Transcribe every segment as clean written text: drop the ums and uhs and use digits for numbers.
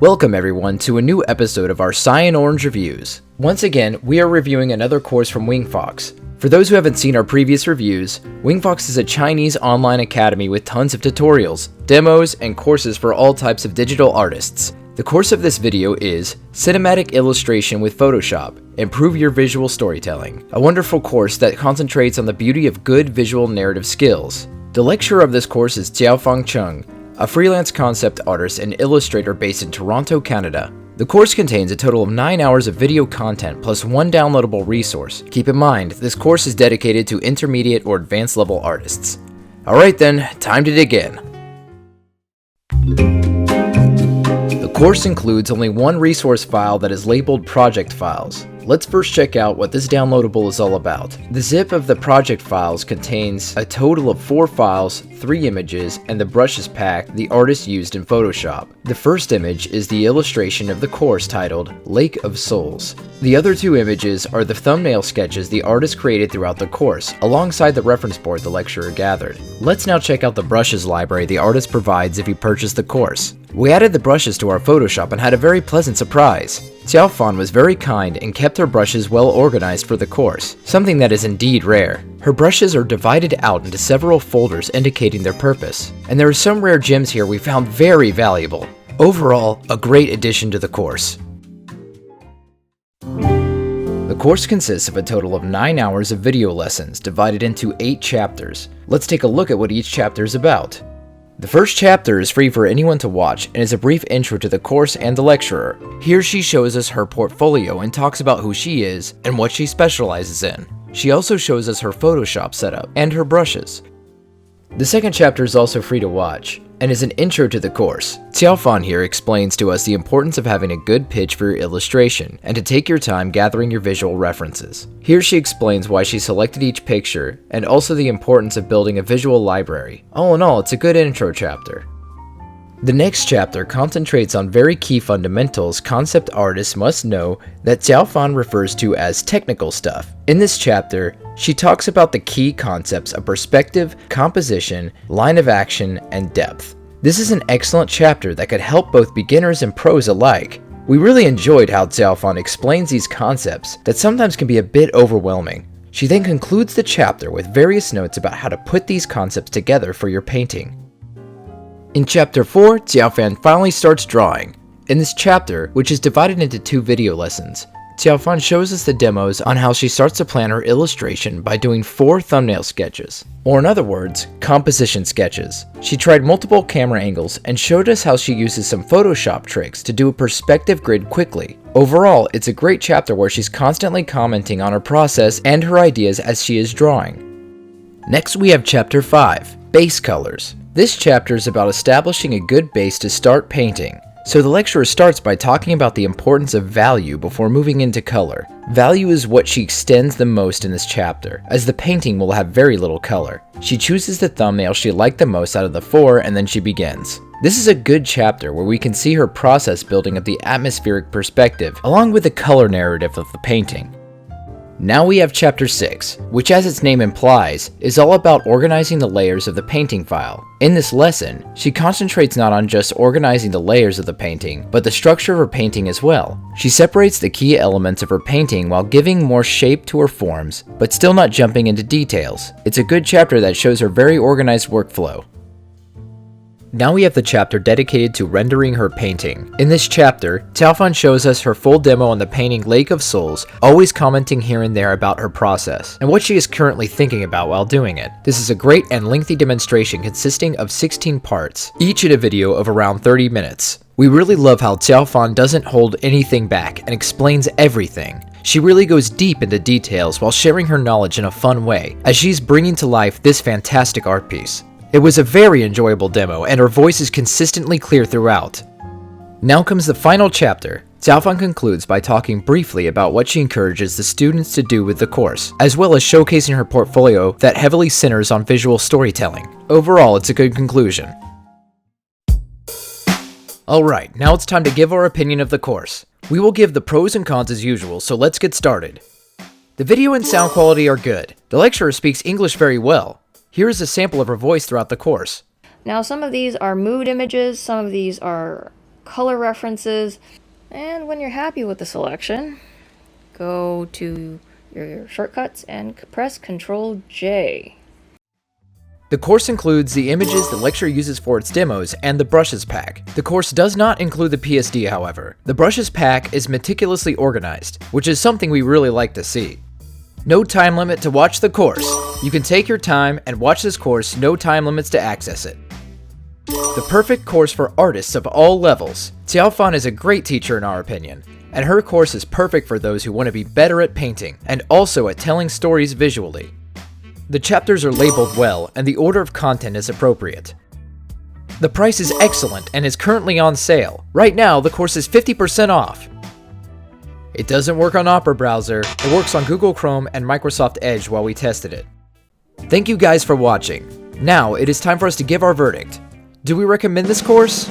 Welcome everyone to a new episode of our Cyan Orange Reviews. Once again, we are reviewing another course from Wingfox. For those who haven't seen our previous reviews, Wingfox is a Chinese online academy with tons of tutorials, demos, and courses for all types of digital artists. The course of this video is Cinematic Illustration with Photoshop, Improve Your Visual Storytelling, a wonderful course that concentrates on the beauty of good visual narrative skills. The lecturer of this course is Jiaofang Cheng, a freelance concept artist and illustrator based in Toronto, Canada. The course contains a total of 9 hours of video content plus one downloadable resource. Keep in mind, this course is dedicated to intermediate or advanced level artists. Alright then, time to dig in. The course includes only one resource file that is labeled Project Files. Let's first check out what this downloadable is all about. The zip of the project files contains a total of 4 files, 3 images, and the brushes pack the artist used in Photoshop. The first image is the illustration of the course titled Lake of Souls. The other 2 images are the thumbnail sketches the artist created throughout the course, alongside the reference board the lecturer gathered. Let's now check out the brushes library the artist provides if you purchase the course. We added the brushes to our Photoshop and had a very pleasant surprise. Xiaofan was very kind and kept her brushes well organized for the course, something that is indeed rare. Her brushes are divided out into several folders indicating their purpose, and there are some rare gems here we found very valuable. Overall, a great addition to the course. The course consists of a total of 9 hours of video lessons divided into 8 chapters. Let's take a look at what each chapter is about. The first chapter is free for anyone to watch and is a brief intro to the course and the lecturer. Here she shows us her portfolio and talks about who she is and what she specializes in. She also shows us her Photoshop setup and her brushes. The second chapter is also free to watch and is an intro to the course. Xiaofan here explains to us the importance of having a good pitch for your illustration and to take your time gathering your visual references. Here she explains why she selected each picture and also the importance of building a visual library. All in all, it's a good intro chapter. The next chapter concentrates on very key fundamentals concept artists must know that Xiaofan refers to as technical stuff. In this chapter, she talks about the key concepts of perspective, composition, line of action, and depth. This is an excellent chapter that could help both beginners and pros alike. We really enjoyed how Xiaofan explains these concepts that sometimes can be a bit overwhelming. She then concludes the chapter with various notes about how to put these concepts together for your painting. In Chapter 4, Xiaofan finally starts drawing. In this chapter, which is divided into 2 video lessons, Xiaofan shows us the demos on how she starts to plan her illustration by doing 4 thumbnail sketches, or in other words, composition sketches. She tried multiple camera angles and showed us how she uses some Photoshop tricks to do a perspective grid quickly. Overall, it's a great chapter where she's constantly commenting on her process and her ideas as she is drawing. Next we have Chapter 5, Base Colors. This chapter is about establishing a good base to start painting. So the lecturer starts by talking about the importance of value before moving into color. Value is what she extends the most in this chapter, as the painting will have very little color. She chooses the thumbnail she liked the most out of the 4 and then she begins. This is a good chapter where we can see her process building up the atmospheric perspective, along with the color narrative of the painting. Now we have Chapter 6, which as its name implies, is all about organizing the layers of the painting file. In this lesson, she concentrates not on just organizing the layers of the painting, but the structure of her painting as well. She separates the key elements of her painting while giving more shape to her forms, but still not jumping into details. It's a good chapter that shows her very organized workflow. Now we have the chapter dedicated to rendering her painting. In this chapter, Xiaofan shows us her full demo on the painting Lake of Souls, always commenting here and there about her process, and what she is currently thinking about while doing it. This is a great and lengthy demonstration consisting of 16 parts, each in a video of around 30 minutes. We really love how Xiaofan doesn't hold anything back and explains everything. She really goes deep into details while sharing her knowledge in a fun way, as she's bringing to life this fantastic art piece. It was a very enjoyable demo, and her voice is consistently clear throughout. Now comes the final chapter. Xiaofan concludes by talking briefly about what she encourages the students to do with the course, as well as showcasing her portfolio that heavily centers on visual storytelling. Overall, it's a good conclusion. Alright, now it's time to give our opinion of the course. We will give the pros and cons as usual, so let's get started. The video and sound quality are good. The lecturer speaks English very well. Here is a sample of her voice throughout the course. Now some of these are mood images, some of these are color references, and when you're happy with the selection, go to your shortcuts and press Ctrl J. The course includes the images the lecturer uses for its demos and the brushes pack. The course does not include the PSD, however. The brushes pack is meticulously organized, which is something we really like to see. No time limit to watch the course. You can take your time and watch this course, no time limits to access it. The perfect course for artists of all levels. Xiaofan is a great teacher in our opinion, and her course is perfect for those who want to be better at painting and also at telling stories visually. The chapters are labeled well, and the order of content is appropriate. The price is excellent and is currently on sale. Right now, the course is 50% off. It doesn't work on Opera browser, it works on Google Chrome and Microsoft Edge while we tested it. Thank you guys for watching. Now, it is time for us to give our verdict. Do we recommend this course?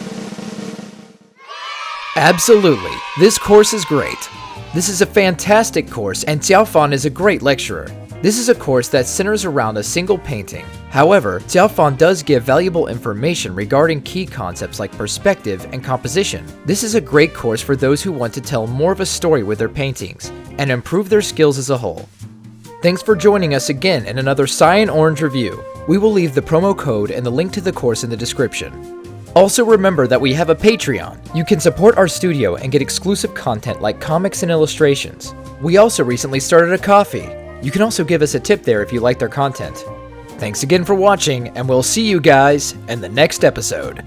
Absolutely, this course is great. This is a fantastic course, and Xiaofan is a great lecturer. This is a course that centers around a single painting. However, Xiaofan does give valuable information regarding key concepts like perspective and composition. This is a great course for those who want to tell more of a story with their paintings and improve their skills as a whole. Thanks for joining us again in another Cyan Orange Review. We will leave the promo code and the link to the course in the description. Also remember that we have a Patreon. You can support our studio and get exclusive content like comics and illustrations. We also recently started a Ko-fi. You can also give us a tip there if you liked our content. Thanks again for watching, and we'll see you guys in the next episode.